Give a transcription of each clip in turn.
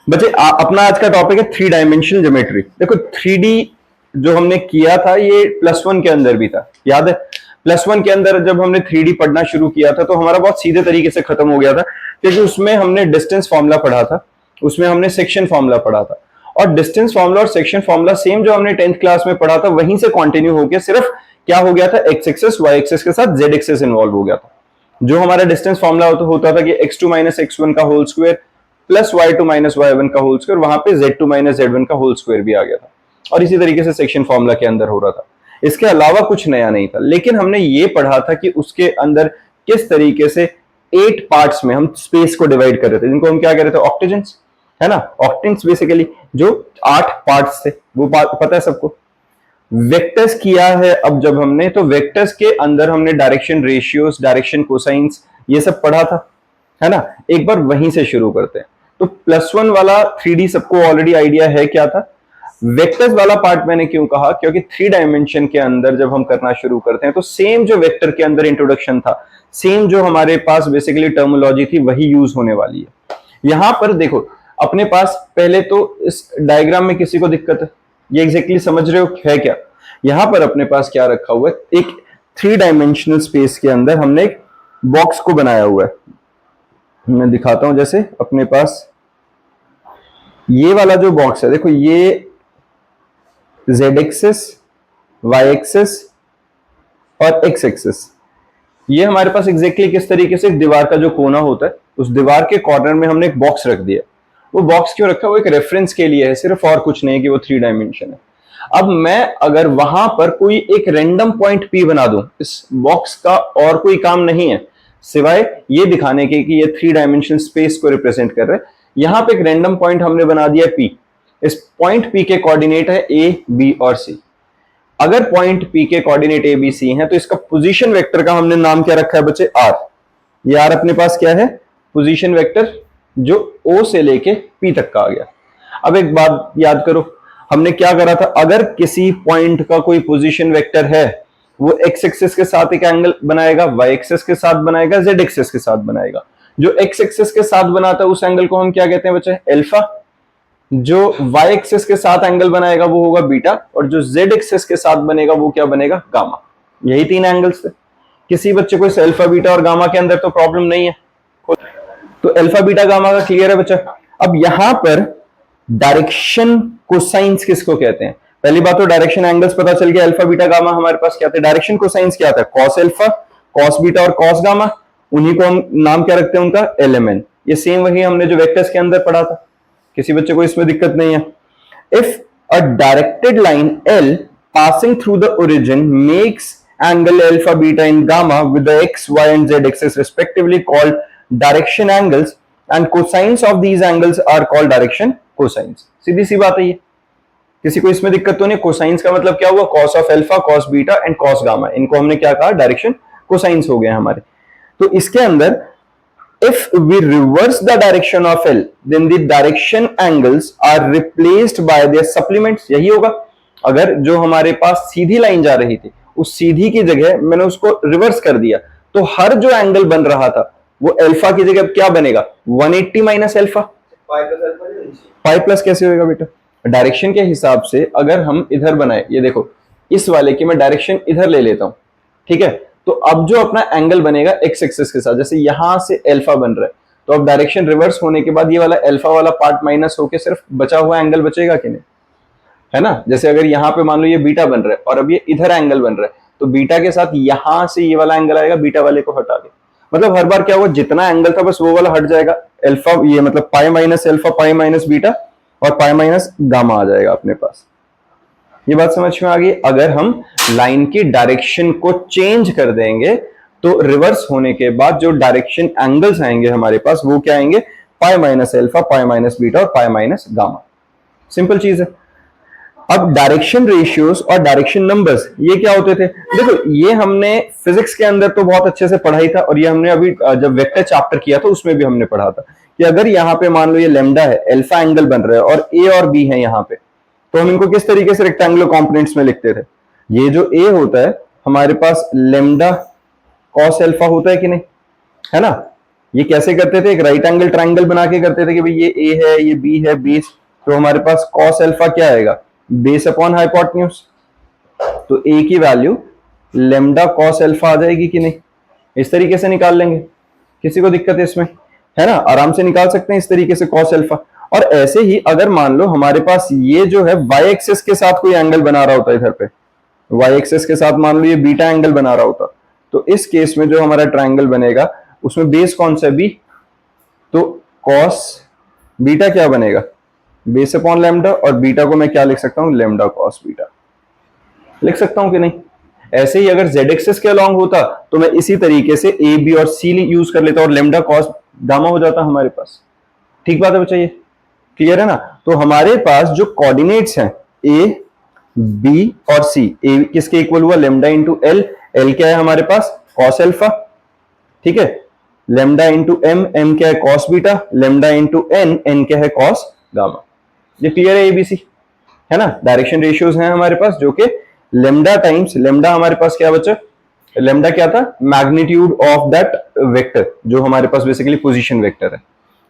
बच्चे अपना आज का टॉपिक है थ्री डायमेंशनल ज्योमेट्री। देखो 3D जो हमने किया था ये +1 के अंदर भी था, याद है? +1 के अंदर जब हमने 3D पढ़ना शुरू किया था तो हमारा बहुत सीधे तरीके से खत्म हो गया था, क्योंकि उसमें हमने डिस्टेंस फॉर्मूला पढ़ा था, उसमें हमने सेक्शन फॉर्मूला पढ़ा था, और डिस्टेंस फॉर्मूला और सेक्शन फॉर्मूला सेम जो हमने 10th क्लास में पढ़ा था वहीं से कंटिन्यू हो गया। सिर्फ क्या हो गया था, एक्स एक्सेस वाई एक्सेस के साथ जेड एक्सेस इन्वॉल्व हो गया था। जो हमारा डिस्टेंस फॉर्मूला होता था कि x2 - x1 का whole square plus y2 - y1 का होल स्क्वायर, वहां पे z2 - z1 का होल स्क्वायर भी आ गया था, और इसी तरीके से सेक्शन फॉर्मूला के अंदर हो रहा था। इसके अलावा कुछ नया नहीं था, लेकिन हमने ये पढ़ा था कि उसके अंदर किस तरीके से 8 पार्ट्स में हम स्पेस को डिवाइड कर रहे थे, जिनको हम क्या कह रहे थे, ऑक्टेजेंस, है ना? ऑक्टेंस बेसिकली जो 8 पार्ट्स थे, वो पता है सबको। वेक्टर्स किया है अब जब हमने, तो वेक्टर्स के अंदर हमने डायरेक्शन रेशियोस, डायरेक्शन कोसाइंस, ये सब पढ़ा था, है ना? एक बार वहीं से शुरू करते हैं। तो +1 वाला 3D सबको ऑलरेडी आइडिया है क्या था। वेक्टर्स वाला पार्ट मैंने क्यों कहा, क्योंकि 3 डायमेंशन के अंदर जब हम करना शुरू करते हैं तो सेम जो वेक्टर के अंदर इंट्रोडक्शन था, सेम जो हमारे पास बेसिकली टर्मिनोलॉजी थी, वही यूज होने वाली है। यहां पर देखो, अपने पास पहले तो इस डायग्राम में किसी को दिक्कत है, ये एग्जैक्टली समझ रहे हो है क्या? यहां पर अपने पास क्या रखा हुआ है, एक 3 डायमेंशनल स्पेस के अंदर हमने एक बॉक्स को बनाया हुआ है। मैं दिखाता हूं, जैसे अपने पास ये वाला जो बॉक्स है, देखो ये z एक्सेस, y एक्सेस और x एक्सेस, ये हमारे पास एग्जैक्टली किस तरीके से दीवार का जो कोना होता है, उस दीवार के कॉर्नर में हमने एक बॉक्स रख दिया। वो बॉक्स क्यों रखा, वो एक रेफरेंस के लिए है सिर्फ, और कुछ नहीं कि वो 3 डायमेंशन है। अब मैं अगर वहां पर कोई एक रैंडम पॉइंट P बना दूं, इस बॉक्स का और कोई काम नहीं है सिवाय ये दिखाने के कि ये 3 डायमेंशनल स्पेस को रिप्रेजेंट कर रहे हैं। यहां पे एक रैंडम पॉइंट हमने बना दिया P। इस पॉइंट P के कोऑर्डिनेट है A, B और C। अगर पॉइंट P के कोऑर्डिनेट A, B, C हैं तो इसका पोजीशन वेक्टर का हमने नाम क्या रखा है बच्चे, R। ये R अपने पास क्या है, पोजीशन वेक्टर, जो O से लेके P तक का आ गया। अब एक बात याद करो, हमने क्या करा था, अगर किसी पॉइंट का कोई पोजीशन वेक्टर है, वो x एक्सिस के साथ एक एंगल बनाएगा, y एक्सिस के साथ बनाएगा, z एक्सिस के साथ बनाएगा। जो x एक्सिस के साथ बनाता है उस एंगल को हम क्या कहते हैं बच्चे, अल्फा। जो y एक्सिस के साथ एंगल बनाएगा वो होगा बीटा, और जो z एक्सिस के साथ बनेगा वो क्या बनेगा, गामा। यही 3 एंगल्स थे। किसी बच्चे को इस अल्फा, बीटा और गामा के अंदर तो प्रॉब्लम नहीं है, तो अल्फा, बीटा, गामा का क्लियर है बच्चा। अब यहां पर डायरेक्शन कोसाइंस किसको कहते हैं? पहली बात तो डायरेक्शन एंगल्स पता चल गया, अल्फा, बीटा, गामा हमारे पास क्या थे। डायरेक्शन कोसाइंस क्या था, कॉस अल्फा, कॉस बीटा और कॉस गामा। उन्हीं को हम नाम क्या रखते हैं उनका, LMN। ये सेम वही हमने जो वेक्टर्स के अंदर पढ़ा था, किसी बच्चे को इसमें दिक्कत नहीं है। If a directed line L passing through the origin makes angle alpha, beta and gamma with the x, y and z axis respectively called direction angles, and cosines of these angles are called direction cosines। सीधी सी बात है ये, किसी को इसमें दिक्कत तो नहीं। Cosines का मतलब क्या हुआ, cos of alpha, cos beta and cos gamma, इनको हमने क्या कहा, डायरेक्शन कोसाइंस हो गए हमारे। तो इसके अंदर if we reverse the direction of L then the direction angles are replaced by their supplements। यही होगा, अगर जो हमारे पास सीधी लाइन जा रही थी उस सीधी की जगह मैंने उसको रिवर्स कर दिया, तो हर जो एंगल बन रहा था वो अल्फा की जगह क्या बनेगा, 180 माइनस अल्फा। पाई प्लस कैसे होगा बेटा, डायरेक्शन के हिसाब से अगर हम इधर बनाए, ये देखो इस वाले की मैं डायरेक्शन इधर ले लेता हूं, ठीक है, तो अब जो अपना एंगल बनेगा एक्स एक्सिस के साथ, जैसे यहां से अल्फा बन रहा है, तो अब डायरेक्शन रिवर्स होने के बाद ये वाला अल्फा वाला पार्ट माइनस होके सिर्फ बचा हुआ एंगल बचेगा कि नहीं, है ना? जैसे अगर यहाँ पे मान लो ये बीटा बन रहा है और अब ये इधर एंगल बन रहा है, तो बीटा के साथ यहां से ये वाला एंगल आएगा, बीटा वाले को हटा दे, मतलब हर बार क्या हुआ, जितना एंगल था बस वो वाला हट जाएगा। अल्फा ये मतलब pi minus alpha, pi minus beta और पाई माइनस गामा आ जाएगा अपने पास। ये बात समझ में आ गई। अगर हम लाइन की डायरेक्शन को चेंज कर देंगे तो रिवर्स होने के बाद जो डायरेक्शन एंगल्स आएंगे हमारे पास वो क्या आएंगे, pi minus alpha, pi minus beta और पाई माइनस गामा। सिंपल चीज है। अब डायरेक्शन रेशियोस और डायरेक्शन नंबर्स ये क्या होते थे, देखो ये हमने फिजिक्स के अंदर तो बहुत अच्छे से पढ़ाई था, और ये हमने अभी जब वेक्टर चैप्टर किया था उसमें भी हमने पढ़ा था कि अगर यहाँ पे मान लो ये लेमडा है, अल्फा एंगल बन रहा है और ए और बी है यहाँ पे, तो हम इनको किस तरीके से रेक्टेंगुलर कंपोनेंट्स में लिखते थे। ये जो ए होता है हमारे पास लेमडा कॉस अल्फा होता है कि नहीं, है ना? ये कैसे करते थे, एक राइट एंगल ट्राइंगल बना के करते थे कि भाई ये ए है, ये बी है, बेस, तो हमारे पास कॉस अल्फा क्या आएगा, बेस अपॉन हाइपोटेन्यूज। तो ए की वैल्यू लेमडा कॉस अल्फा आ जाएगी कि नहीं, इस तरीके से निकाल लेंगे, किसी को दिक्कत है इसमें, है ना, आराम से निकाल सकते हैं इस तरीके से कॉस अल्फा। और ऐसे ही अगर मान लो हमारे पास ये जो है वाई एक्सिस के साथ कोई एंगल बना रहा होता है, इधर पे वाई एक्सिस के साथ मान लो ये बीटा एंगल बना रहा होता, तो इस केस में जो हमारा ट्राइंगल बनेगा उसमें बेस कौन सा है, बी, तो कॉस बीटा क्या बनेगा, बेस अपॉन लेमडा, और बीटा को मैं क्या लिख सकता हूं, लेमडा कॉस बीटा लिख सकता हूं कि नहीं। ऐसे ही अगर जेड एक्सिस के अलॉन्ग होता तो मैं इसी तरीके से ए बी और सी यूज कर लेता और लेमडा कॉस गामा हो जाता हमारे पास। ठीक बात है बच्चा, ये क्लियर है ना। तो हमारे पास जो कोऑर्डिनेट्स हैं ए बी और सी, ए किसके इक्वल हुआ, लेमडा इंटू एल, एल क्या है हमारे पास कॉस अल्फा, ठीक है, लेमडा इंटू एम, एम क्या है cos beta, lambda into N, N क्या है कॉस गामा। ये क्लियर है एबीसी, है ना। डायरेक्शन रेशियोज हैं हमारे पास जो कि लेमडा टाइम्स, लेमडा हमारे पास क्या बच्चा, लेमडा क्या था, मैग्नीट्यूड ऑफ दैट वेक्टर जो हमारे पास बेसिकली पोजीशन वेक्टर है,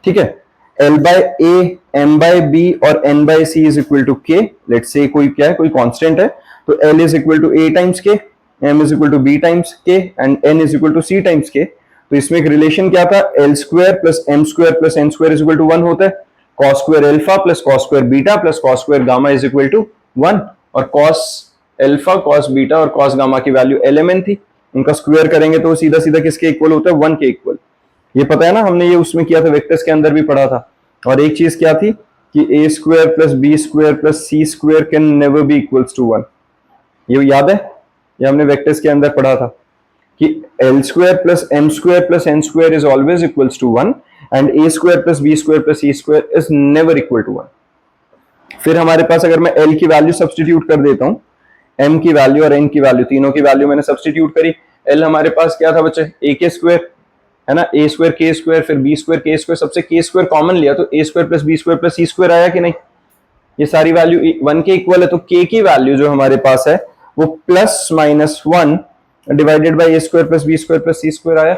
ठीक है। L by A, M by B और N by C is equal to K, let's say कोई क्या है, कोई कांस्टेंट है, तो L is equal to A times K, M is equal to B times K and N is equal to C times K। तो इसमें एक relation क्या था, L square plus M square plus N square is equal to 1 होता है, cos square alpha plus cos square beta plus cos square gamma is equal to 1, और cos alpha cos beta और cos gamma की value LMN थी, उनका square करेंगे तो सीधा सीधा किसके इक्वल होता है, 1 के इक्वल। ये पता है ना, हमने ये उसमें किया था, वेक्टर्स के अंदर भी पढ़ा था। और एक चीज क्या थी कि a square plus B square plus C square can never be equals to 1, ये याद है, ये हमने वेक्टर्स के अंदर पढ़ा था कि L square plus M square plus N square is always equals to 1 and A square plus B square plus C square is never equal to 1। फिर हमारे पास अगर मैं एल की वैल्यू सब्सटीट्यूट कर देता हूं, एम की वैल्यू और एन की वैल्यू, तीनों की वैल्यू मैंने सब्सटीट्यूट करी, एल हमारे पास क्या था बच्चे, ए के स्क्वायर, है ना, ए स्क्वायर के स्क्वायर, फिर बी स्क्वायर के स्क्वायर, सबसे के स्क्वायर कॉमन लिया तो a square plus B square plus C square आया कि नहीं, ये सारी वैल्यू 1 के इक्वल है, तो के की वैल्यू जो हमारे पास है वो plus minus 1 divided by A square plus B square plus C square आया।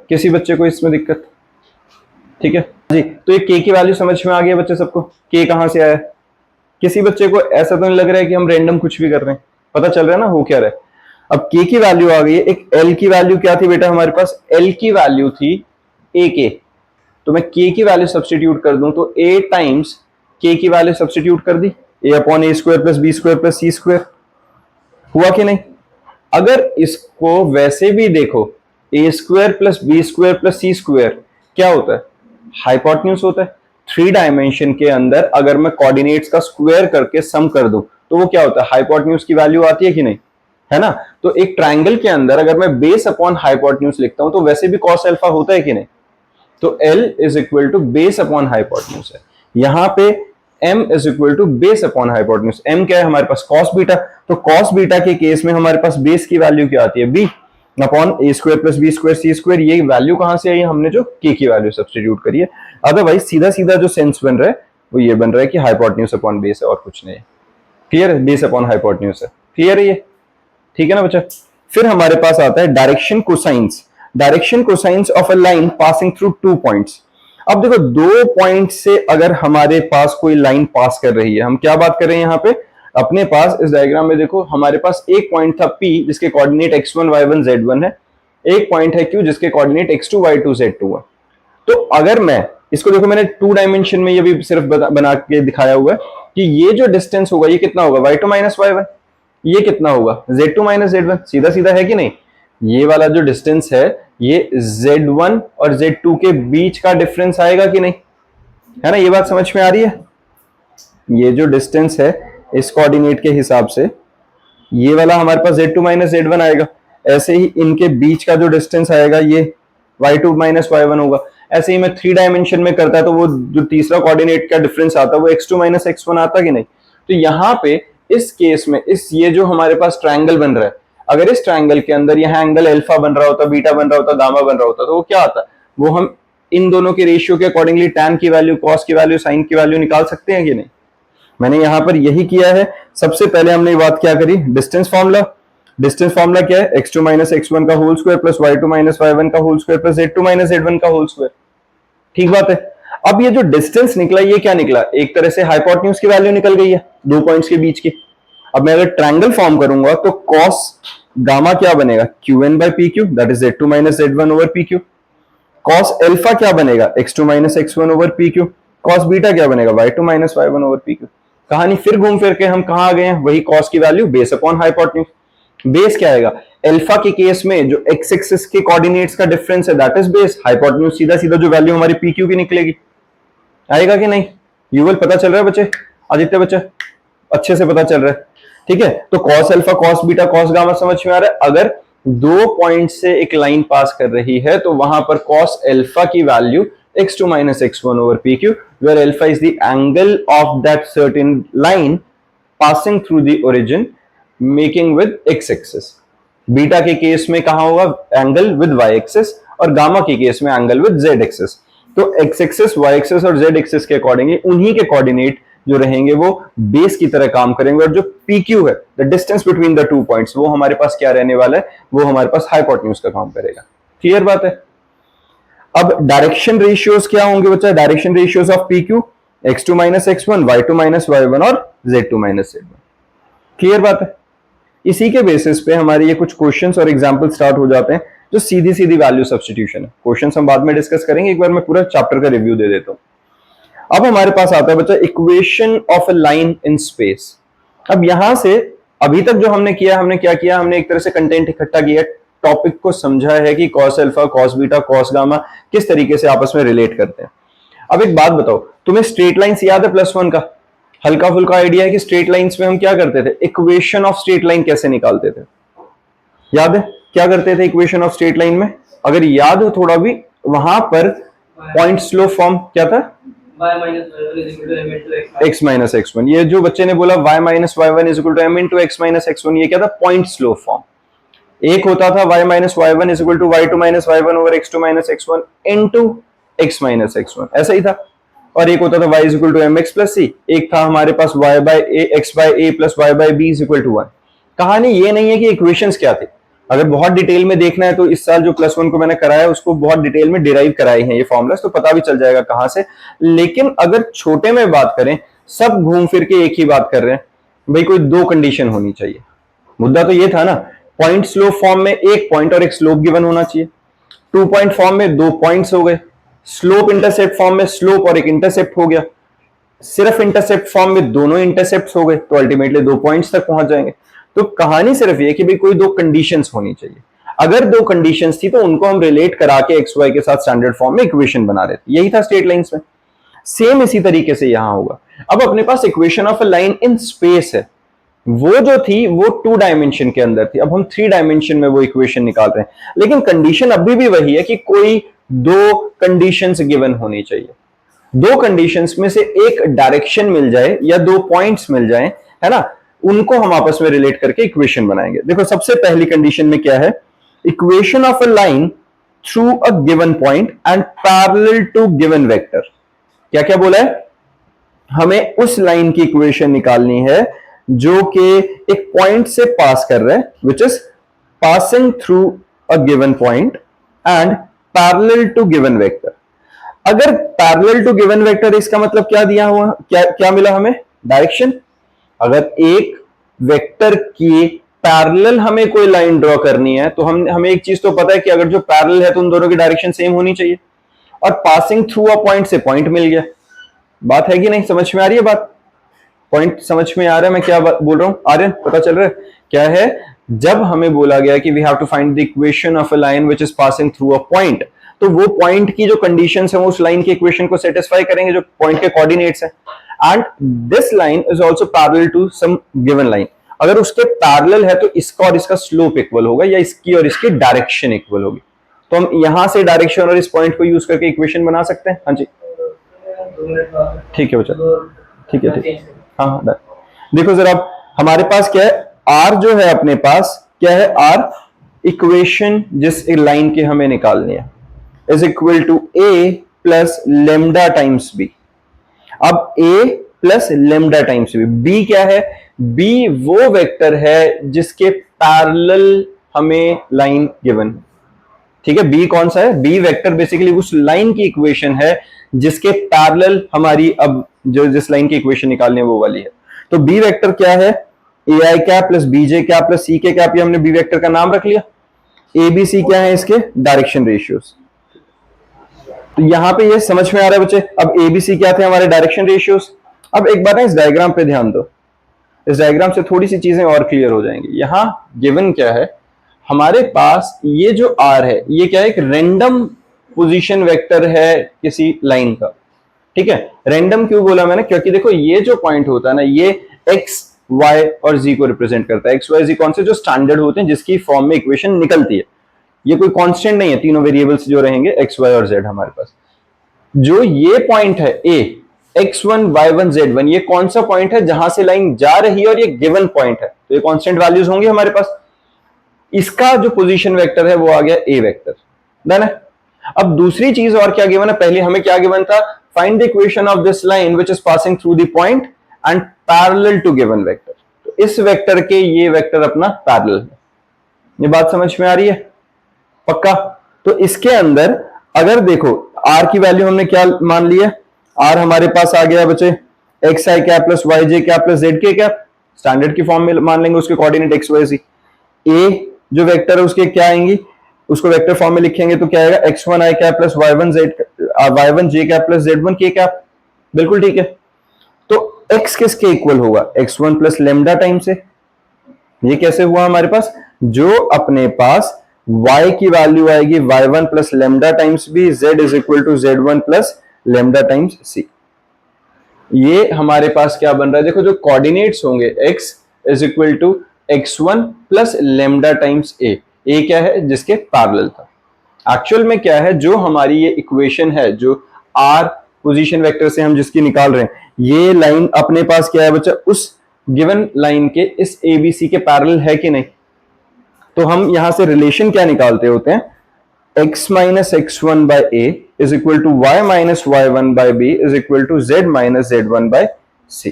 किसी बच्चे को इसमें दिक्कत, ठीक है जी। तो ये के की वैल्यू समझ में आ गया बच्चे सबको, के कहां से आया, किसी बच्चे को ऐसा तो नहीं लग रहा है कि हम रैंडम कुछ भी कर रहे हैं, पता चल रहा है ना हो क्या रहा है। अब k की वैल्यू आ गई है, एक l की वैल्यू क्या थी बेटा हमारे पास, l की वैल्यू थी a के, तो मैं k की वैल्यू सब्सटीट्यूट कर दूं तो a टाइम्स k की वैल्यू सब्सटीट्यूट कर दी, a upon a square plus B square plus C square, हुआ कि नहीं। अगर इसको वैसे भी देखो, a square plus B square plus C square क्या होता है, हाइपोटेन्यूज होता है। 3 डायमेंशन के अंदर अगर मैं कोऑर्डिनेट्स का स्क्वायर करके सम कर दूं तो वो क्या होता है, हाइपोटेन्यूज की वैल्यू आती है कि नहीं, है ना। तो एक ट्राइंगल के अंदर अगर मैं बेस अपॉन हाइपोटेन्यूज लिखता हूं तो वैसे भी कॉस अल्फा होता है कि नहीं, तो L is equal to base upon hypotenuse है, यहां पे M is equal to base upon hypotenuse. M क्या है हमारे पास, कॉस बीटा, तो कॉस बीटा के केस में हमारे पास बेस की वैल्यू क्या आती है, B upon a square plus B square C square. ये वैल्यू कहां से आई है, हमने जो K की वैल्यू सब्सटीट्यूट करी है। अदरवाइज सीधा सीधा जो सेंस बन रहा है वो ये बन रहा है कि हाइपोटेन्यूज अपॉन बेस है और कुछ नहीं है। क्लियर है, बेस अपॉन हाइपोटेन्यूज है, क्लियर है ये, ठीक है ना बच्चा। फिर हमारे पास आता है direction cosines, direction cosines of a line passing through 2 points. अब देखो 2 पॉइंट से अगर हमारे पास कोई लाइन पास कर रही है, हम क्या बात कर रहे हैं यहाँ पे, अपने पास इस डायग्राम में देखो हमारे पास एक पॉइंट था P जिसके कोऑर्डिनेट x1 y1 z1 है, एक पॉइंट है Q जिसके कोऑर्डिनेट x2 y2 z2 है। तो अगर मैं इसको देखो, मैंने 2 डायमेंशन में ये भी सिर्फ बना के दिखाया हुआ है कि ये जो डिस्टेंस होगा ये कितना होगा, y2 माइनस y1, ये कितना होगा, z2 माइनस z1, सीधा सीधा है कि नहीं। ये वाला जो डिस्टेंस है ये z1 और z2 के बीच का डिफरेंस आएगा कि नहीं, है ना, ये बात समझ में आ रही है। ये जो डिस्टेंस है इस कोऑर्डिनेट के हिसाब से ये वाला हमारे पास z2 माइनस z1 आएगा, ऐसे ही इनके बीच का जो डिस्टेंस आएगा ये y2 माइनस y1 होगा। ऐसे ही मैं 3 डायमेंशन में करता तो वो जो तीसरा कोऑर्डिनेट का डिफरेंस आता वो x2 माइनस x1 आता कि नहीं। तो यहाँ पे इस केस में इस ये जो हमारे पास ट्रायंगल बन रहा है, अगर इस ट्रायंगल के अंदर यहाँ एंगल अल्फा बन रहा होता, बीटा बन रहा होता, गामा बन रहा होता, तो वो क्या आता, वो हम इन दोनों के रेशियो के अकॉर्डिंगली tan की वैल्यू, cos की वैल्यू, sin की वैल्यू निकाल सकते हैं कि नहीं। मैंने यहां पर यही किया है। सबसे पहले हमने बात क्या करी, डिस्टेंस फॉर्मूला, डिस्टेंस फॉर्मूला क्या है, x2 माइनस x1 का whole square plus y2 minus y1 का whole square plus z2 minus z1 का होल स्क्वायर। ठीक बात है। अब ये जो डिस्टेंस निकला ये क्या निकला, एक तरह से हाइपोटेन्यूज की वैल्यू निकल गई है दो पॉइंट्स के बीच की। अब मैं अगर ट्रायंगल फॉर्म करूंगा तो cos गामा क्या बनेगा, qn by pq, that is z2 minus z1 over pq। cos alpha क्या बनेगा, x2 minus x1 over pq। cos beta क्या बनेगा, y2 minus y1 over pq। कहानी फिर घूम फिर के हम कहां आ गए हैं, वही cos की value base upon hypotenuse. Base क्या आएगा, अल्फा के केस में जो x एक्सिस के कोऑर्डिनेट्स का डिफरेंस है दैट इज बेस, हाइपोटेन्यूज सीधा सीधा जो वैल्यू हमारी pq की निकलेगी। आएगा कि नहीं, यूवल पता चल रहा है बच्चे, आदित्य बच्चे अच्छे से पता चल रहा है। ठीक है, तो cos alpha cos beta cos gamma समझ में आ रहा है। अगर दो पॉइंट से एक लाइन पास कर रही है तो वहां पर cos अल्फा की value x2 minus x1 over pq, where alpha is the angle of that certain line passing through the origin making with x axis। Beta के केस में कहां होगा, एंगल विद y एक्सिस, और gamma के case में angle with z axis. तो x axis, y axis और z axis के अकॉर्डिंगली उन्हीं के कोऑर्डिनेट जो रहेंगे वो बेस की तरह काम करेंगे, और जो PQ है the distance between the two points, वो हमारे पास क्या रहने वाला है, वो हमारे पास हाइपोटेन्यूज का काम करेगा। क्लियर बात है। अब डायरेक्शन रेशियोज क्या होंगे बच्चा, direction ratios of PQ, x2 minus x1, y2 minus y1 और z2 माइनस z1। क्लियर बात है। इसी के बेसिस पे हमारे ये कुछ क्वेश्चंस और एग्जांपल स्टार्ट हो जाते हैं जो सीधी सीधी वैल्यू सब्स्टिट्यूशन है। क्वेश्चंस हम बाद में डिस्कस करेंगे, एक बार मैं पूरा चैप्टर का रिव्यू दे देता हूं। अब हमारे पास आता है बच्चा equation of a line in space. अब यहां से अभी तक जो हमने किया, हमने क्या किया, हमने एक तरह से कंटेंट इकट्ठा किया, टॉपिक को समझा है कि cos alpha cos beta cos gamma किस तरीके से आपस में रिलेट करते हैं। अब एक बात बताओ, तुम्हें स्ट्रेट लाइंस याद है +1 का, हल्का फुल्का आइडिया है कि स्ट्रेट लाइंस में हम क्या करते थे, इक्वेशन ऑफ स्ट्रेट लाइन कैसे निकालते थे, याद है क्या करते थे इक्वेशन ऑफ स्ट्रेट लाइन में, अगर याद हो थोड़ा भी, वहां पर पॉइंट स्लो फॉर्म क्या था, x माइनस x1। ये जो बच्चे ने बोला y minus y1 is equal to m into x minus x1, ये क्या था, पॉइंट स्लो फॉर्म। एक होता था y minus y1 is equal to y2 minus y1 over x2 minus x1 into x minus x1, ऐसा ही था। और एक होता था y is equal to mx plus c, एक था हमारे पास y by a x by a plus y by b is equal to 1। कहानी ये नहीं है कि इक्वेशंस क्या थे, अगर बहुत डिटेल में देखना है तो इस साल जो +1 को मैंने कराया उसको बहुत डिटेल में डिराइव कराए हैं ये फॉर्मूलास, तो पता भी चल जाएगा कहां से। लेकिन अगर छोटे में बात करें, सब घूम फिर के एक ही बात कर रहे हैं, भाई कोई दो कंडीशन होनी चाहिए। मुद्दा तो ये था ना, पॉइंट स्लोप फॉर्म में एक पॉइंट और एक स्लोप गिवन होना चाहिए, 2 पॉइंट फॉर्म में दो पॉइंट्स हो गए, स्लोप इंटरसेप्ट फॉर्म में स्लोप और एक इंटरसेप्ट हो गया, सिर्फ इंटरसेप्ट फॉर्म में दोनों इंटरसेप्ट हो गए, तो अल्टीमेटली 2 पॉइंट्स तक पहुंच जाएंगे। तो कहानी सिर्फ ये कि भाई कोई दो कंडीशंस होनी चाहिए, अगर दो कंडीशंस थी तो उनको हम रिलेट करा के एक्स वाई के साथ स्टैंडर्ड फॉर्म में इक्वेशन बना रहे थे, यही था स्ट्रेट लाइंस में। सेम इसी तरीके से यहां होगा। अब अपने पास equation of a line in space है, वो जो थी वो 2 डायमेंशन के अंदर थी, अब हम 3 डायमेंशन में वो इक्वेशन निकाल रहे हैं, लेकिन कंडीशन अभी भी वही है कि कोई दो कंडीशंस गिवन होनी चाहिए, दो कंडीशंस में से एक डायरेक्शन मिल जाए या दो पॉइंट्स मिल जाए, है ना, उनको हम आपस में रिलेट करके इक्वेशन बनाएंगे। देखो सबसे पहली कंडीशन में क्या है, equation of a line through a given point and parallel to given vector. क्या क्या बोला है, हमें उस लाइन की इक्वेशन निकालनी है जो कि एक पॉइंट से पास कर रहा है, which is passing through a given point and parallel to given vector. अगर पैरेलल टू गिवन वेक्टर, इसका मतलब क्या दिया हुआ, क्या मिला हमें, डायरेक्शन। अगर एक वेक्टर की पैरेलल हमें कोई लाइन ड्रॉ करनी है तो हमें एक चीज तो पता है कि अगर जो पैरेलल है तो उन दोनों की डायरेक्शन सेम होनी चाहिए, और पासिंग थ्रू अ पॉइंट से पॉइंट मिल गया। बात है कि नहीं, समझ में आ रही है बात, पॉइंट समझ में आ रहा है मैं क्या बोल रहा हूं, आर्यन पता चल रहा है क्या है। जब हमें बोला गया कि we have to find the equation of a line which is passing through a point, तो वो पॉइंट की जो कंडीशंस है वो उस लाइन की इक्वेशन को सेटिस्फाई करेंगे जो पॉइंट के कोऑर्डिनेट्स हैं। And this line is also parallel to some given line, अगर उसके पैरेलल है तो इसका और इसका स्लोप इक्वल होगा या इसकी और इसकी डायरेक्शन इक्वल होगी, तो हम यहां से डायरेक्शन और इस पॉइंट को यूज करके इक्वेशन बना सकते हैं। हाँ जी ठीक है बच्चा, ठीक है ठीक, हाँ हाँ। देखो जरा हमारे पास क्या है, आर जो है अपने पास क्या है, आर इक्वेशन जिस लाइन की हमें निकालनी है is equal to A plus lambda times B. अब a plus lambda times B, b क्या है, b वो वेक्टर है जिसके पैरेलल हमें लाइन गिवन, ठीक है। बी कौन सा है? बी वेक्टर बेसिकली उस लाइन की इक्वेशन है जिसके पैरेलल हमारी अब जो जिस लाइन की इक्वेशन निकालनी है वो वाली है। तो बी वेक्टर क्या है? A I cap plus b j cap plus c k cap, ये हमने बी वेक्टर का नाम रख लिया। ए बी सी क्या है? इसके डायरेक्शन रेशियोज। तो यहां पे ये समझ में आ रहा है बच्चे। अब ए बी सी क्या थे? हमारे डायरेक्शन रेशियोज। अब एक बार ना इस डायग्राम पे ध्यान दो, इस डायग्राम से थोड़ी सी चीजें और क्लियर हो जाएंगी। यहां गिवन क्या है? हमारे पास ये जो आर है ये क्या है? एक रैंडम पोजीशन वेक्टर है किसी लाइन का, ठीक है। रैंडम क्यों बोला मैंने? क्योंकि देखो ये जो पॉइंट होता है ना, ये एक्स वाई और जी को रिप्रेजेंट करता है। एक्स वाई जी कौन से? जो स्टैंडर्ड होते हैं जिसकी फॉर्म में इक्वेशन निकलती है। ये कोई कांस्टेंट नहीं है, तीनों वेरिएबल्स जो रहेंगे एक्स वाई और जेड हमारे पास। जो ये पॉइंट है ए x1 y1 z1, ये कौन सा पॉइंट है जहां से लाइन जा रही है और ये गिवन पॉइंट है, तो ये कांस्टेंट वैल्यूज होंगे हमारे पास। इसका जो पोजीशन वेक्टर है वो आ गया ए वेक्टर, डन है। अब दूसरी चीज और क्या गिवन है? पहले हमें क्या गिवन था? Find the equation of this line which is passing through the point and parallel to given vector. तो इस वेक्टर के ये वेक्टर अपना पैरेलल है। ये बात समझ में आ रही है? पक्का? तो इसके अंदर अगर देखो आर की वैल्यू हमने क्या मान ली है? आर हमारे पास आ गया बच्चे एक्स आई कैप प्लस वाई जे कैप प्लस जेड के कैप, स्टैंडर्ड की फॉर्म में मान लेंगे उसके कोऑर्डिनेट एक्स वाई जी। ए जो वेक्टर है उसके क्या आएंगी? उसको वेक्टर फॉर्म में लिखेंगे तो क्या आएगा? x1 i cap plus y1 j cap plus z1 k cap. बिल्कुल ठीक है। तो x किसके इक्वल होगा? x1 प्लस लेमडा टाइम से। ये कैसे हुआ हमारे पास? जो अपने पास y की वैल्यू आएगी y1 plus lambda times b, z is equal to z1 plus lambda times c। ये हमारे पास क्या बन रहा है? देखो जो कोऑर्डिनेट्स होंगे x is equal to x1 plus lambda times a, क्या है? जिसके पैरेलल था। एक्चुअल में क्या है? जो हमारी ये इक्वेशन है, जो r पोजीशन वेक्टर से हम जिसकी निकाल रहे हैं, ये लाइन अपने पास क्या है बच्चा? उस गिवन लाइन के इस abc के पैरेलल है कि नहीं? तो हम यहां से रिलेशन क्या निकालते होते हैं? x minus x1 by a is equal to y minus y1 by b is equal to z minus z1 by c।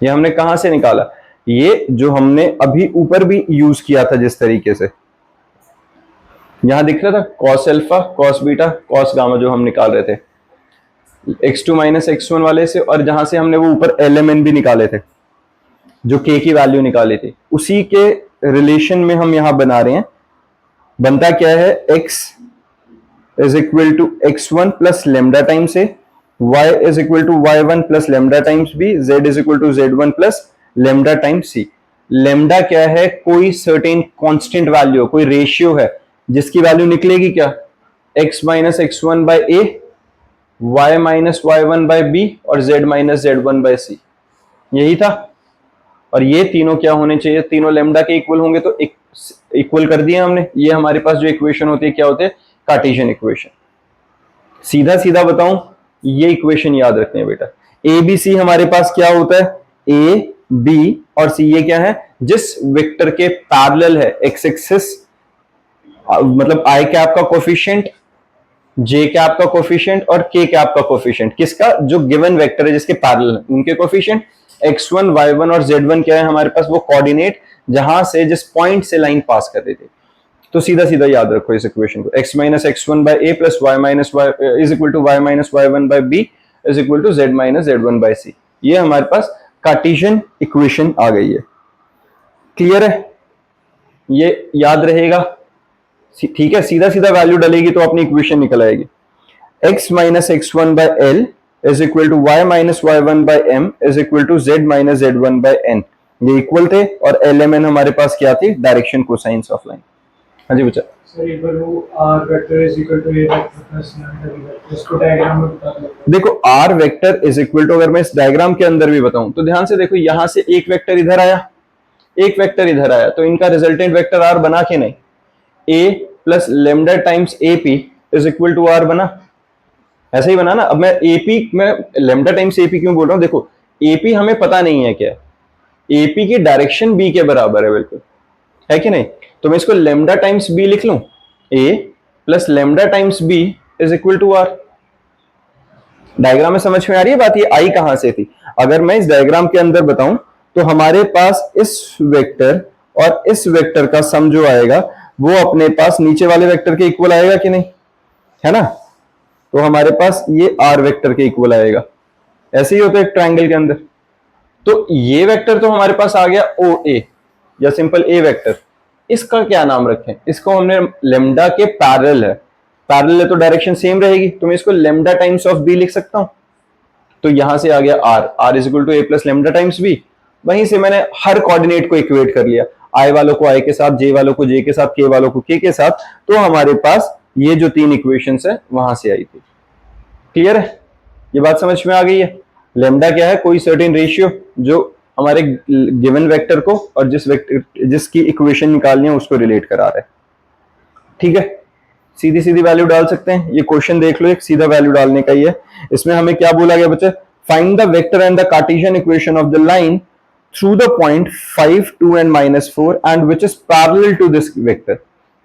ये हमने कहां से निकाला? ये जो हमने अभी ऊपर भी यूज किया था जिस तरीके से, यहां दिख रहा था cos alpha cos beta cos gamma, जो हम निकाल रहे थे x2 माइनस x1 वाले से, और जहां से हमने वो ऊपर lmn भी निकाले थे, जो k की वैल्यू निकाली थी, उसी के रिलेशन में हम यहां बना रहे हैं। बनता क्या है? x is equal to x1 plus lambda times a, y is equal to y1 plus lambda times b, z is equal to z1 plus lambda times c। Lambda क्या है? कोई सर्टेन कांस्टेंट वैल्यू, कोई ratio है जिसकी value निकलेगी क्या? x minus x1 by a, y minus y1 by b और z minus z1 by c। यही था। और ये तीनों क्या होने चाहिए? तीनों लेमडा के इक्वल होंगे, तो इक्वल कर दिया हमने। ये हमारे पास जो इक्वेशन होती है क्या होती है? Cartesian equation. सीधा सीधा बताऊं, ये इक्वेशन याद रखते हैं बेटा। ए बी सी हमारे पास क्या होता है? ए बी और सी, ये क्या है? जिस वेक्टर के पैरेलल है एक्स एक्सिस, मतलब आई कैप का कोफिशिएंट, जे कैप का कोफिशिएंट और के कैप का कोफिशिएंट, किसका? जो गिवन वेक्टर है जिसके पैरेलल है उनके कोफिशिएंट। x1 y1 और z1 क्या है हमारे पास? वो कोऑर्डिनेट जहां से, जिस पॉइंट से लाइन पास कर रही थी। तो सीधा सीधा याद रखो इस इक्वेशन को, x minus x1 by a plus y minus y is equal to y minus y1 by b is equal to z minus z1 by c। ये हमारे पास कार्टेशियन इक्वेशन आ गई है। क्लियर है? ये याद रहेगा, ठीक है। सीधा सीधा वैल्यू डालेगी तो अपनी इक्वेशन निकल आएगी। x minus x1 by l is equal to y minus y1 by m is equal to z minus z1 by n। ये इक्वल थे, और lmn हमारे पास क्या थी? Direction cosines of line. हाँ जी बच्चा। सर एक बार वो r vector is equal to a vector plus lambda vector, इसको डायग्राम में बता दो। देखो r vector is equal to, अगर मैं इस डायग्राम के अंदर भी बताऊं तो ध्यान से देखो, यहां से एक वेक्टर इधर आया, एक वेक्टर इधर आया, तो इनका रिजल्टेंट वेक्टर r बना के नहीं? a plus lambda times ap is equal to r बना, ऐसे ही बना ना। अब मैं AP में लेमडा टाइम्स AP क्यों बोल रहा हूं? देखो AP हमें पता नहीं है क्या, AP की डायरेक्शन B के बराबर है, बिल्कुल है कि नहीं? तो मैं इसको लेमडा टाइम्स B लिख लूं, A plus lambda times B is equal to R। Diagram में समझ में आ रही है बात? ये आई कहां से थी? अगर मैं इस डायग्राम के अंदर बताऊं तो हमारे पास इस वेक्टर और इस वेक्टर का सम जो आएगा वो अपने पास नीचे वाले वेक्टर के इक्वल आएगा कि नहीं, है ना। तो हमारे पास ये आर वेक्टर के इक्वल आएगा। ऐसे ही होता है एक ट्रायंगल के अंदर। तो ये वेक्टर तो हमारे पास आ गया ओ ए या सिंपल ए वेक्टर। इसका क्या नाम रखें, इसको हमने लेमडा के पैरेलल है, पैरेलल है तो डायरेक्शन सेम रहेगी, तो मैं इसको लेमडा टाइम्स ऑफ बी लिख सकता हूं। तो यहां से आ गया R, R is equal to A plus lambda times B. वहीं से मैंने हर कोऑर्डिनेट को इक्वेट कर लिया, आई वालों को आई के साथ, जे वालों को जे के साथ, के वालों को के साथ। तो हमारे पास ये जो तीन इक्वेशंस है वहां से आई थी। क्लियर है, ये बात समझ में आ गई है। लेमडा क्या है, कोई सर्टेन रेशियो जो हमारे गिवन वेक्टर को और जिसकी इक्वेशन निकालनी है उसको रिलेट करा रहा है। ठीक है, सीधी सीधी वैल्यू डाल सकते हैं। ये क्वेश्चन देख लो, एक सीधा वैल्यू डालने का ही है। इसमें हमें क्या बोला गया बच्चे, find the vector and the Cartesian equation of the line through the point 5, 2 and -4 and which is parallel to this vector.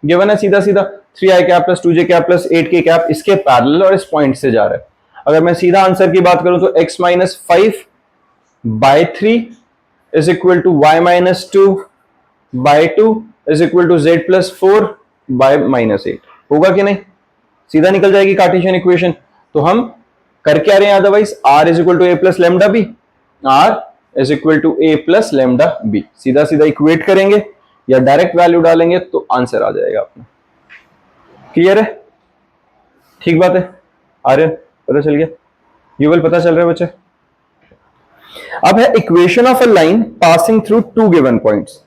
Given है सीधा सीधा 3i cap plus 2j cap plus 8k cap इसके पैरेलल और इस point से जा रहा है। अगर मैं सीधा आंसर की बात करूं तो x minus 5/3 is equal to y minus 2/2 is equal to z plus 4/-8 होगा कि नहीं, सीधा निकल जाएगी कार्टेशियन इक्वेशन। तो हम कर क्या रहे हैं otherwise, r is equal to A plus lambda B, r is equal to A plus lambda B. सीधा सीधा इक्वेट करेंगे या डायरेक्ट वैल्यू डालेंगे तो आंसर आ जाएगा अपना। क्लियर है, ठीक बात है। आर्यन पता चल गया, युगल पता चल रहा है बच्चे। अब है equation of a line passing through two given points.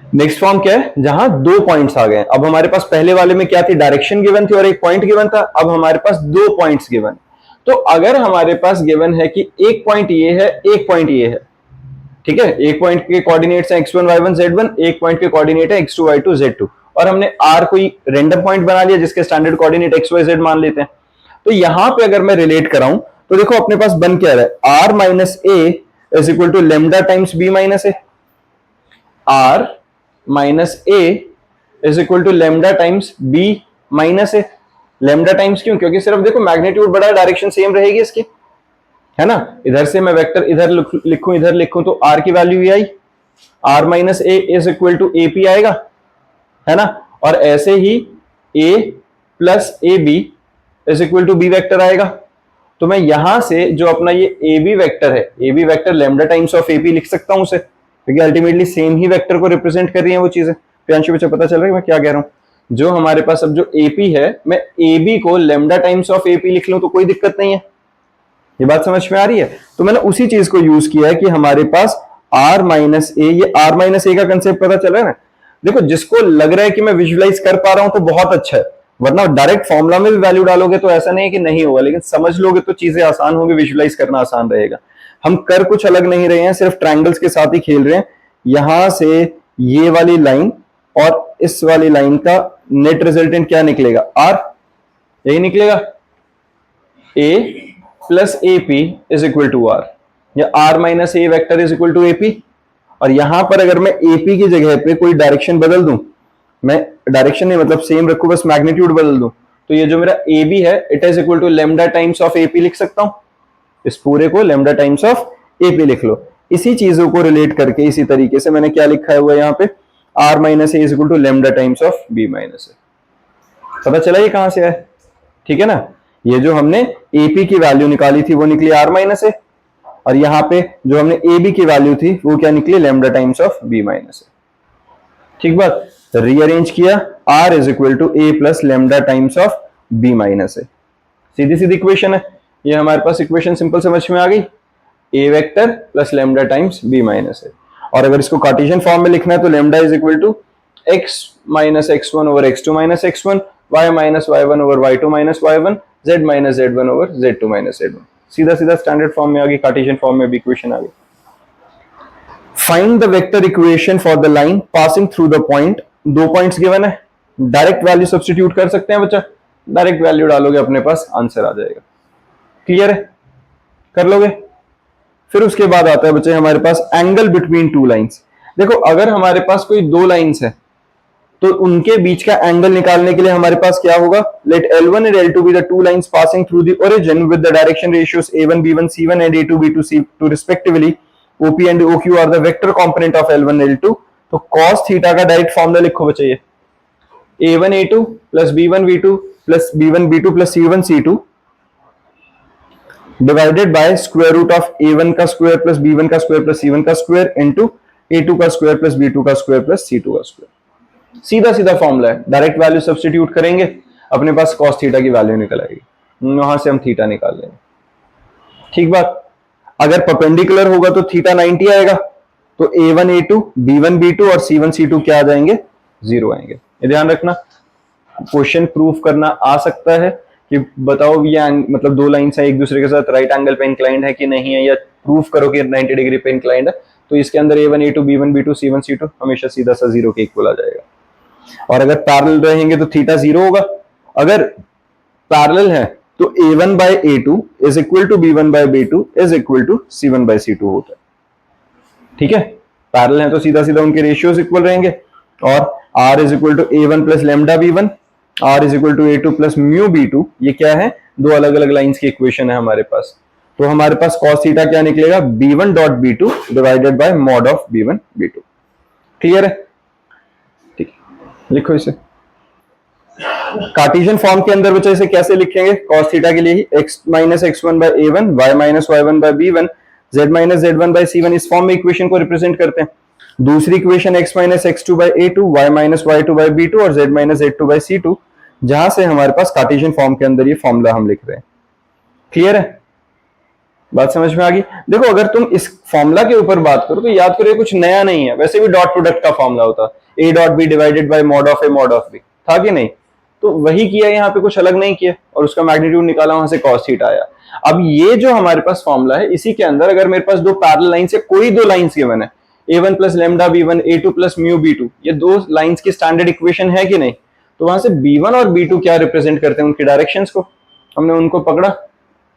Next form क्या है, जहां दो पॉइंट्स आ गए। अब हमारे पास पहले वाले में क्या थी, डायरेक्शन गिवन थी और एक पॉइंट गिवन था। अब हमारे पास दो पॉइंट्स गिवन। तो अगर हमारे पास गिवन है कि एक पॉइंट ये है, एक पॉइंट ये है, ठीक है, एक पॉइंट के कोऑर्डिनेट्स हैं x1 y1 z1, एक पॉइंट के कोऑर्डिनेट है x2 y2 z2, और हमने r कोई रैंडम पॉइंट बना लिया जिसके standard coordinate x y z मान लेते हैं। तो यहां पे अगर मैं रिलेट कराऊं तो देखो अपने पास बन क्या रहा है, r minus A is equal to lambda times b minus A. r minus A is equal to lambda times b minus A. Lambda times क्यों, क्योंकि सिर्फ देखो मैग्नीट्यूड बड़ा है, डायरेक्शन सेम रहेगी इसकी, है ना। इधर से मैं वेक्टर इधर लिखूं इधर लिखूं तो r की वैल्यू ये आई, r minus A is equal to A P आएगा, है ना। और ऐसे ही a plus A B is equal to B vector आएगा। तो मैं यहां से जो अपना ये ए बी वेक्टर है, A B vector lambda times of A P लिख सकता हूं उसे, क्योंकि अल्टीमेटली सेम ही वेक्टर को रिप्रेजेंट कर रही है वो चीजें। प्रियांशु बच्चा पता चल रहा है मैं क्या कह रहा हूं। जो हमारे पास अब जो एपी है, मैं ए बी को लेमडा टाइम्स ऑफ एपी लिख लूं तो कोई दिक्कत नहीं है। ये बात समझ में आ रही है। तो मैंने उसी चीज को यूज किया है कि हमारे पास r माइनस ए, ये r माइनस ए का कंसेप्ट पता चल रहा है ना। देखो जिसको लग रहा है कि मैं विजुलाइज कर पा रहा हूं तो बहुत अच्छा है, वरना डायरेक्ट फॉर्मूला में भी वैल्यू डालोगे तो ऐसा नहीं है कि नहीं होगा, लेकिन समझ लोगे तो चीजें आसान होंगी, विजुलाइज करना आसान रहेगा। हम कर कुछ अलग नहीं रहे हैं, सिर्फ ट्रायंगल्स के साथ ही खेल रहे हैं। यहां से ये वाली लाइन और इस वाली लाइन का नेट रिजल्टेंट क्या निकलेगा, r, यही निकलेगा, a plus A P is equal to R, या r minus A vector is equal to A P. और यहां पर अगर मैं ए पी की जगह पे कोई डायरेक्शन बदल दूं, मैं डायरेक्शन नहीं मतलब सेम रखूं, बस मैग्नीट्यूड बदल दूं, तो ये जो मेरा ए बी है it is equal to lambda times of A P लिख सकता हूं। इस पूरे को lambda times of A P लिख लो। इसी चीजों को रिलेट करके इसी तरीके से मैंने क्या लिखा हुआ है यहाँ पे, r minus A is equal to lambda times of b minus a. पता चला ये कहां से है, ठीक है ना। ये जो हमने AP की वैल्यू निकाली थी वो निकली r माइनस ए, और यहाँ पे जो हमने AB की वैल्यू थी वो क्या निकली, lambda times of b minus a. ठीक बात, रीअरेंज किया, r is equal to A plus lambda times of b minus a. सीधी सीधी इक्वेशन है ये, हमारे पास इक्वेशन सिंपल समझ में आ गई, a vector plus lambda times b minus a. और अगर इसको कार्टेशियन फॉर्म में लिखना है तो lambda is equal to x minus x1 over x2 minus x1, y minus y1 over y2 minus y1, z minus z1 over z2 minus z1। सीधा सीधा standard form में आ गई, कार्टेशियन फॉर्म में भी इक्वेशन आ गई। Find the vector equation for the line passing through the point. दो points given है, डायरेक्ट वैल्यू सब्स्टिट्यूट कर सकते हैं बच्चा, डायरेक्ट वैल्यू डालोगे अपने पास आंसर आ जाएगा। क्लियर है, कर लोगे। फिर उसके बाद आता है बच्चे हमारे पास एंगल बिटवीन टू लाइंस। देखो अगर हमारे पास कोई दो लाइंस है तो उनके बीच का एंगल निकालने के लिए हमारे पास क्या होगा, late L1 and L2 be the two lines passing through the origin with the direction ratios A1 B1 C1 and A2 B2 C2 respectively. OP and OQ are the vector component of L1 L2 तो cos theta का direct formula लिखो बच्चे, ये a1a2 plus b1b2 plus b1b2 plus c1c2 divided by square root of a1 का square plus b1 का square plus c1 का square into a2 का square plus b2 का स्क्वायर प्लस c2 का स्क्वायर। सीधा सीधा फॉर्मूला है, डायरेक्ट वैल्यू सब्स्टिट्यूट करेंगे, अपने पास cos थीटा की वैल्यू निकल आएगी, वहां से हम थीटा निकाल लेंगे। ठीक बात। अगर परपेंडिकुलर होगा तो थीटा 90 आएगा, तो a1 a2 b1 b2 और c1 c2 क्या आ जाएंगे, 0 आएंगे। ये ध्यान रखना, क्वेश्चन प्रूफ करना आ सकता है कि बताओ ये मतलब दो लाइंस है एक दूसरे के साथ राइट एंगल पे इंक्लाइंड है कि नहीं है, या प्रूफ करो कि 90 डिग्री पे इंक्लाइंड है, तो इसके अंदर a1 a2 b1 b2 c1 c2 हमेशा सीधा सा 0 के इक्वल आ जाएगा। और अगर पैरेलल रहेंगे तो थीटा 0 होगा। अगर पैरेलल है तो a1 by a2 is equal to b1 by b2 is equal to c1 by c2 होता है। ठीक है, पैरेलल है तो सीधा सीधा उनके रेशियोज इक्वल रहेंगे। और r is equal to a1 plus lambda b1, r is equal to a2 plus mu b2, ये क्या है, दो अलग अलग लाइंस की इक्वेशन है हमारे पास। तो हमारे पास cos थीटा क्या निकलेगा, b1 dot b2 divided by mod of b1 b2। Clear है? ठीक है, लिखो इसे। कार्टेशियन फॉर्म के अंदर बच्चे इसे कैसे लिखेंगे, cos थीटा के लिए ही x minus x1 by a1, y minus y1 by b1, z minus z1 by c1, इस फॉर्म में इक्वेशन को रिप्रेजेंट करते हैं। दूसरी equation x minus x2 by a2, y minus y2 by b2 और z minus z2 bye c2, जहां से हमारे पास कार्टेशियन फॉर्म के अंदर ये फॉर्मूला हम लिख रहे हैं। क्लियर है? बात समझ में आ गई? देखो, अगर तुम इस फॉर्मूला के ऊपर बात करो तो याद करो कुछ नया नहीं है, वैसे भी डॉट प्रोडक्ट का फॉर्मूला होता है, a dot b divided by mod of a mod of b, था कि नहीं? तो वही किया, यहाँ पे कुछ अलग नहीं किया, और उसका मैग्नीट्यूड निकाला, वहां से cos थीटा आया। अब ये जो हमारे पास फॉर्मूला है, इसी के अंदर अगर मेरे पास दो पैरेलल लाइंस या कोई दो लाइंस गिवन है, a1 plus lambda b1, a2 plus mu b2, ये दो लाइंस की स्टैंडर्ड इक्वेशन है कि नहीं, तो वहां से b1 और b2 क्या रिप्रेजेंट करते हैं, उनकी डायरेक्शंस को हमने उनको पकड़ा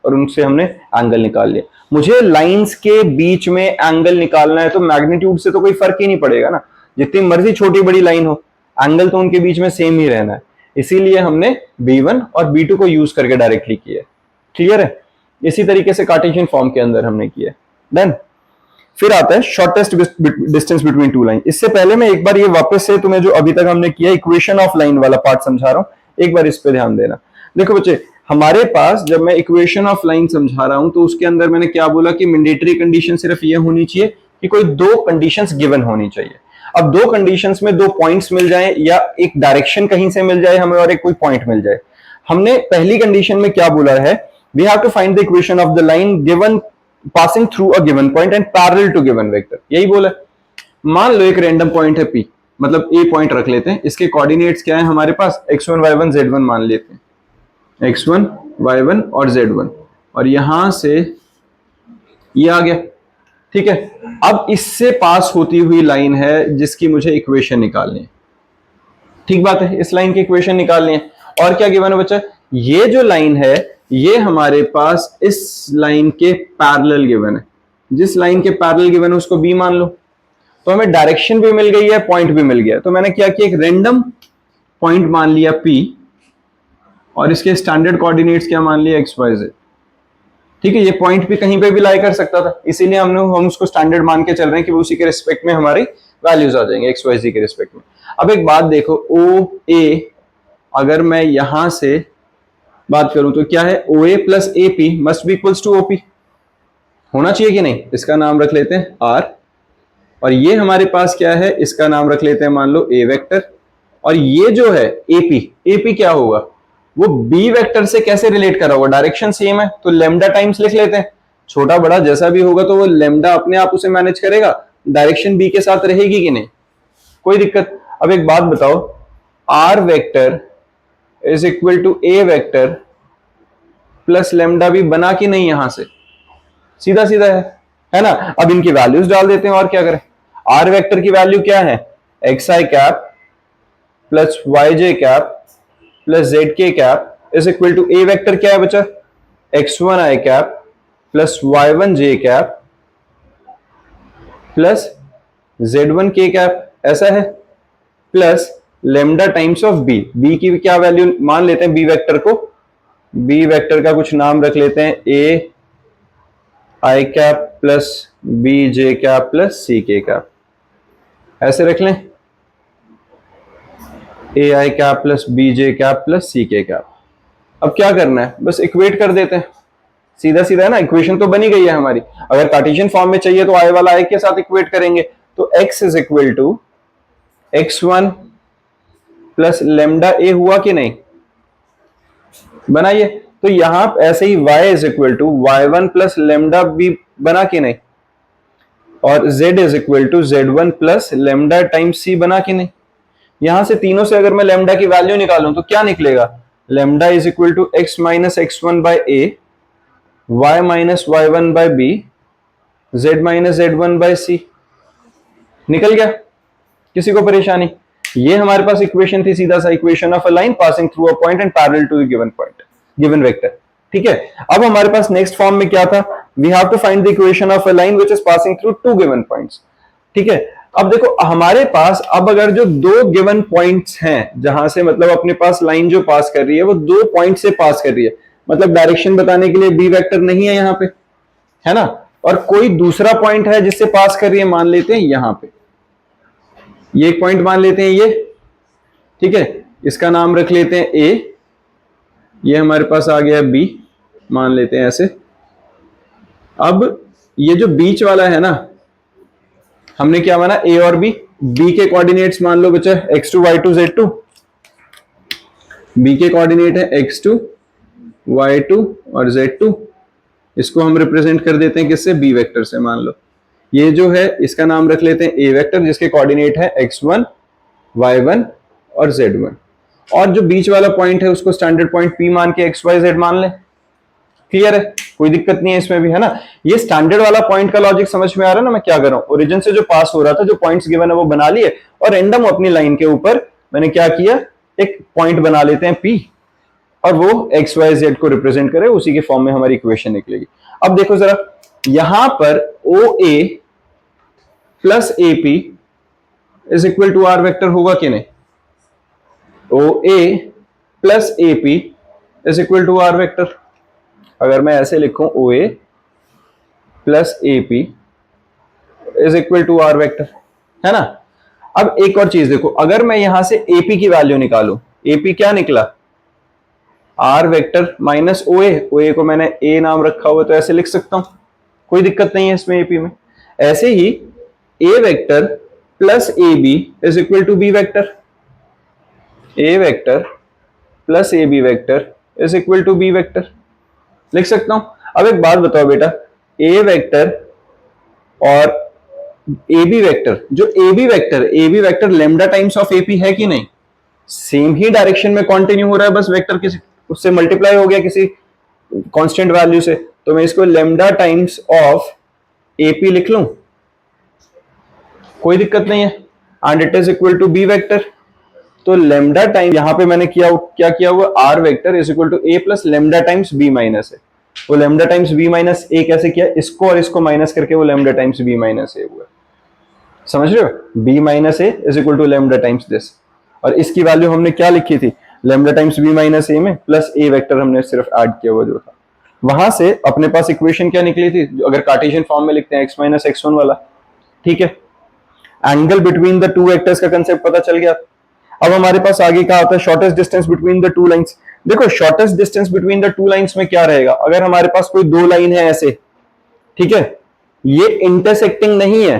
और उनसे हमने एंगल निकाल लिया। मुझे लाइंस के बीच में एंगल निकालना है तो मैग्नीट्यूड से तो कोई फर्क ही नहीं पड़ेगा ना, जितनी मर्जी छोटी बड़ी लाइन हो, एंगल तो उनके बीच में सेम ही रहना है। इसीलिए हमने b1 और b2 को यूज करके डायरेक्टली किया। क्लियर है? इसी तरीके से कार्टेशियन फॉर्म के अंदर हमने किया। डन। फिर आता है shortest distance between two line. इससे पहले मैं एक बार ये वापस से तुम्हें जो अभी तक हमने किया इक्वेशन ऑफ लाइन वाला पार्ट समझा रहा हूं, एक बार इस पे ध्यान देना। देखो बच्चे, हमारे पास जब मैं इक्वेशन ऑफ लाइन समझा रहा हूं तो उसके अंदर मैंने क्या बोला कि मैंडेटरी कंडीशन सिर्फ ये होनी चाहिए कि कोई दो कंडीशंस गिवन होनी चाहिए। अब दो कंडीशंस में दो पॉइंट्स मिल जाए या एक डायरेक्शन कहीं से मिल जाए हमें और एक कोई पॉइंट मिल जाए। हमने पहली कंडीशन में क्या बोला है, we have to find the equation of the line given passing through a given point and parallel to given vector, यही बोला। मान लो एक रैंडम पॉइंट है P, मतलब A पॉइंट रख लेते हैं, इसके कोऑर्डिनेट्स क्या है हमारे पास, x1 y1 z1 मान लेते हैं, x1 y1 और z1, और यहां से ये आ गया। ठीक है, अब इससे पास होती हुई लाइन है जिसकी मुझे इक्वेशन निकालनी है। ठीक बात है, इस लाइन की इक्वेशन निकालनी है। और क्या गिवन है बच्चा, ये जो लाइन है ये हमारे पास इस लाइन के पैरेलल गिवन है। जिस लाइन के पैरेलल गिवन है उसको B मान लो, तो हमें डायरेक्शन भी मिल गई है, पॉइंट भी मिल गया। तो मैंने क्या किया, एक रैंडम पॉइंट मान लिया P और इसके स्टैंडर्ड कोऑर्डिनेट्स क्या मान लिया, x y z। ठीक है, ये पॉइंट भी कहीं पे भी लाई कर सकता था, इसीलिए हम उसको स्टैंडर्ड मान के चल रहे हैं कि वो उसी के रिस्पेक्ट में हमारी वैल्यूज आ जाएंगे x y z के रिस्पेक्ट में। अब एक बात देखो, OA अगर मैं यहां से बात करूं तो क्या है, OA plus AP must be equals to OP, होना चाहिए कि नहीं। इसका नाम रख लेते हैं R, और ये हमारे पास क्या है, इसका नाम रख लेते हैं मान लो A वेक्टर, और ये जो है AP क्या होगा, वो B वेक्टर से कैसे रिलेट करा होगा, डायरेक्शन सेम है तो लैम्डा टाइम्स लिख लेते हैं। छोटा बड़ा जैसा भी होगा तो वो लैम्डा अपने आप उसे मैनेज करेगा, डायरेक्शन B के साथ रहेगी कि नहीं, कोई दिक्कत। अब एक बात बताओ, R vector is equal to A vector plus lambda B बना कि नहीं, यहां से सीधा सीधा है ना। अब इनकी वैल्यूज डाल देते हैं और क्या करें। R वेक्टर की वैल्यू क्या है, xi cap plus yj cap plus zk cap is equal to A vector क्या है बच्चा, x1i cap plus y1j cap plus z1k cap, ऐसा है, plus lambda times of b की क्या वैल्यू मान लेते हैं, b वेक्टर को, b वेक्टर का कुछ नाम रख लेते हैं a i cap plus b j cap plus c k cap, ऐसे रख लें, A I cap plus b j cap plus c k cap. अब क्या करना है, बस इक्वेट कर देते हैं, सीधा सीधा है ना, इक्वेशन तो बनी गई है हमारी। अगर कार्टेशियन फॉर्म में चाहिए तो आई वाला आई के साथ इक्वेट करेंगे, तो x is equal to x1 plus lambda a हुआ कि नहीं, बनाइए। तो यहां ऐसे ही y is equal to y1 plus lambda b बना कि नहीं, और z is equal to z1 plus lambda times c बना कि नहीं। यहां से तीनों से अगर मैं लेमडा की वैल्यू निकालूं तो क्या निकलेगा, lambda is equal to x minus x1 by a, y minus y1 by b, z minus z1 by c। निकल गया, किसी को परेशानी। ये हमारे पास इक्वेशन थी, सीधा सा equation of a line passing through a point and parallel to the given point, given vector. ठीक है, अब हमारे पास नेक्स्ट फॉर्म में क्या था, we have to find the equation of a line which is passing through two given points. ठीक है, अब देखो हमारे पास अब अगर जो दो गिवन पॉइंट्स हैं, जहां से मतलब अपने पास लाइन जो पास कर रही है वो दो पॉइंट से पास कर रही है, मतलब डायरेक्शन बताने के लिए बी वेक्टर नहीं है यहां पे, है ना, और कोई दूसरा पॉइंट है जिससे पास कर रही है, मान लेते हैं यहां पे, ये एक पॉइंट मान लेते हैं ये। ठीक है, इसका नाम रख लेते हैं ए, ये हमारे पास आ गया बी, मान लेते हैं ऐसे। अब ये जो बीच वाला है ना, हमने क्या माना, ए और बी, बी के कोऑर्डिनेट्स मान लो बच्चा x2 y2 z2, बी के कोऑर्डिनेट है x2 y2 और z2, इसको हम रिप्रेजेंट कर देते हैं किससे, बी वेक्टर से। मान लो ये जो है इसका नाम रख लेते हैं ए वेक्टर, जिसके कोऑर्डिनेट है x1 y1 और z1, और जो बीच वाला पॉइंट है उसको स्टैंडर्ड पॉइंट p मान के x y z मान ले। क्लियर है, कोई दिक्कत नहीं है इसमें भी, है ना। ये स्टैंडर्ड वाला पॉइंट का लॉजिक समझ में आ रहा है ना, मैं क्या कर रहा हूं, ओरिजिन से जो पास हो रहा था, जो पॉइंट्स गिवन है वो बना लिए, और रैंडम अपनी लाइन के ऊपर मैंने क्या किया, एक पॉइंट बना लेते हैं P, और वो एक्स वाई जेड को रिप्रेजेंट करे, उसी के फॉर्म में हमारी इक्वेशन निकलेगी। अब देखो जरा, यहां पर o a plus A P is equal to r vector होगा कि नहीं, o a plus A P is equal to r vector. अगर मैं ऐसे लिखूं o a plus A P is equal to r vector, है ना। अब एक और चीज देखो, अगर मैं यहां से एपी की वैल्यू निकालूं, एपी क्या निकला, आर वेक्टर माइनस ओ ए को मैंने ए नाम रखा हुआ तो ऐसे लिख सकता हूं, कोई दिक्कत नहीं है इसमें एपी में। ऐसे ही a vector plus A B is equal to B vector, a vector plus A B vector is equal to B vector लिख सकता हूं। अब एक बात बताओ बेटा, ए वेक्टर और ए बी वेक्टर, जो A B vector lambda times of AP है कि नहीं, सेम ही डायरेक्शन में कंटिन्यू हो रहा है, बस वेक्टर किसी उससे मल्टीप्लाई हो गया किसी कांस्टेंट वैल्यू से, तो मैं इसको लेमडा टाइम्स ऑफ एपी लिख लूं, कोई दिक्कत नहीं है, and it is equal to B vector. तो लेमडा टाइम यहां पे मैंने क्या किया हुआ, r vector is equal to A plus lambda times b minus a. वो lambda times b minus a कैसे किया, इसको और इसको माइनस करके वो lambda times b minus a हुआ, समझ रहे हो, b minus A is equal to lambda times this, और इसकी वैल्यू हमने क्या लिखी थी, लेमडा टाइम्स बी माइनस ए में प्लस ए वेक्टर हमने सिर्फ ऐड किया हुआ जो था। वहां से अपने पास इक्वेशन क्या निकली थी, अगर कार्टेशियन फॉर्म में लिखते हैं एक्स माइनस x1 वाला, ठीक है, angle between the two vectors का कंसेप्ट पता चल गया। अब हमारे पास आगे क्या होता है, shortest distance between the two lines. देखो shortest distance between the two lines में क्या रहेगा, अगर हमारे पास कोई दो लाइन है ऐसे, ठीक है, ये इंटरसेक्टिंग नहीं है,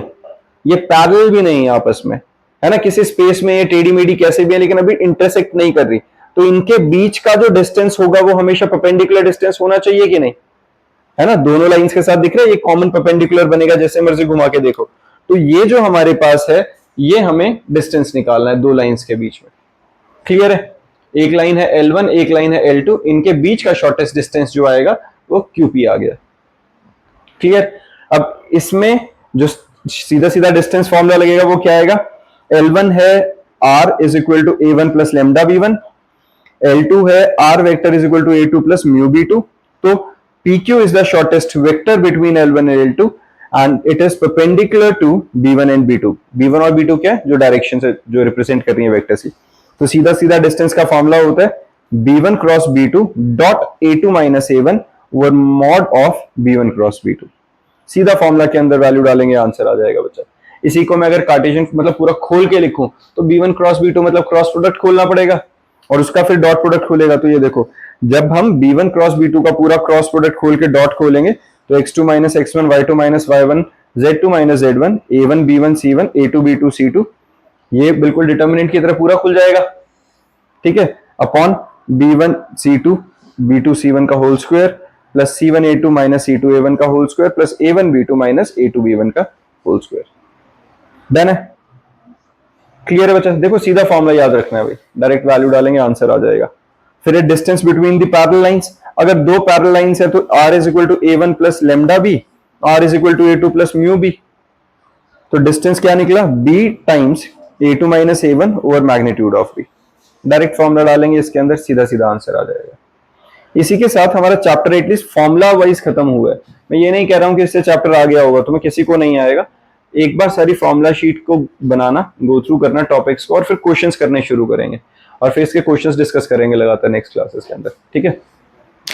ये पैरेलल भी नहीं है आपस में, है ना, किसी स्पेस में ये टेढ़ी मेढ़ी कैसे भी है, लेकिन अभी इंटरसेक्ट नहीं कर रही, तो इनके बीच का जो डिस्टेंस होगा वो हमेशा परपेंडिकुलर डिस्टेंस होना चाहिए कि नहीं, है ना। दोनों लाइंस के साथ दिख रहा है, ये कॉमन परपेंडिकुलर बनेगा, जैसे मर्जी घुमा के देखो। तो ये जो हमारे पास है, ये हमें डिस्टेंस निकालना है दो लाइंस के बीच में। क्लियर है, एक लाइन है L1, एक लाइन है L2, इनके बीच का शॉर्टेस्ट डिस्टेंस जो आएगा वो QP आ गया। क्लियर। अब इसमें जो सीधा सीधा डिस्टेंस फॉर्मूला लगेगा वो क्या आएगा, L1 है R is equal to A1 plus lambda B1, L2 है R vector is equal to A2 plus mu B2। तो PQ is the shortest vector between L1 and L2 and it is perpendicular to B1 and B2। B1 और B2 क्या है, जो direction से जो represent कर रही है वेक्टर की। तो सीधा सीधा डिस्टेंस का फॉर्मूला होता है B1 cross B2 dot A2 minus A1 over mod of B1 cross B2। सीधा फॉर्मूला के अंदर वैल्यू डालेंगे, आंसर आ जाएगा बच्चा। इसी को मैं अगर कार्टेशियन मतलब पूरा खोल के लिखूं तो b1 क्रॉस b2 मतलब क्रॉस प्रोडक्ट खोलना पड़ेगा और उसका फिर डॉट प्रोडक्ट खोलेगा। तो ये देखो, जब हम b1 क्रॉस b2 का पूरा क्रॉस प्रोडक्ट खोल के डॉट खोलेंगे तो x2 minus x1, y2 minus y1, z2 minus z1, a1 b1 c1, a2 b2 c2, ये बिल्कुल डिटर्मिनेंट की तरह पूरा खुल जाएगा। ठीक है, upon b1 c2 b2 c1 का whole square plus c1 a2 minus c2 a1 का whole square plus a1 b2 minus a2 b1 का होल स्क्वायर। डन है, क्लियर है बच्चा? देखो सीधा फॉर्मूला याद रखना है भाई, डायरेक्ट वैल्यू डालेंगे आंसर आ जाएगा। फिर distance between the parallel lines, अगर दो पैरेलल लाइंस है तो r is equal to a1 plus lambda b, r is equal to a2 plus mu b। तो डिस्टेंस क्या निकला? b times a2 minus a1 over magnitude of b। Direct formula डालेंगे इसके अंदर, सीधा सीधा आंसर आ जाएगा। इसी के साथ हमारा चैप्टर एटलीस्ट फॉर्मूला वाइज खत्म हुआ है। मैं ये नहीं कह रहा हूं कि इससे चैप्टर आ गया होगा, तो मैं किसी को नहीं आएगा। एक बार सारी फॉर्मूला शीट को बनाना, गो थ्रू करना टॉपिक्स को और फिर क्वेश्चंस करने शुरू करेंगे और फिर इसके क्वेश्चंस डिस्कस करेंगे लगातार नेक्स्ट क्लासेस के अंदर। ठीक है।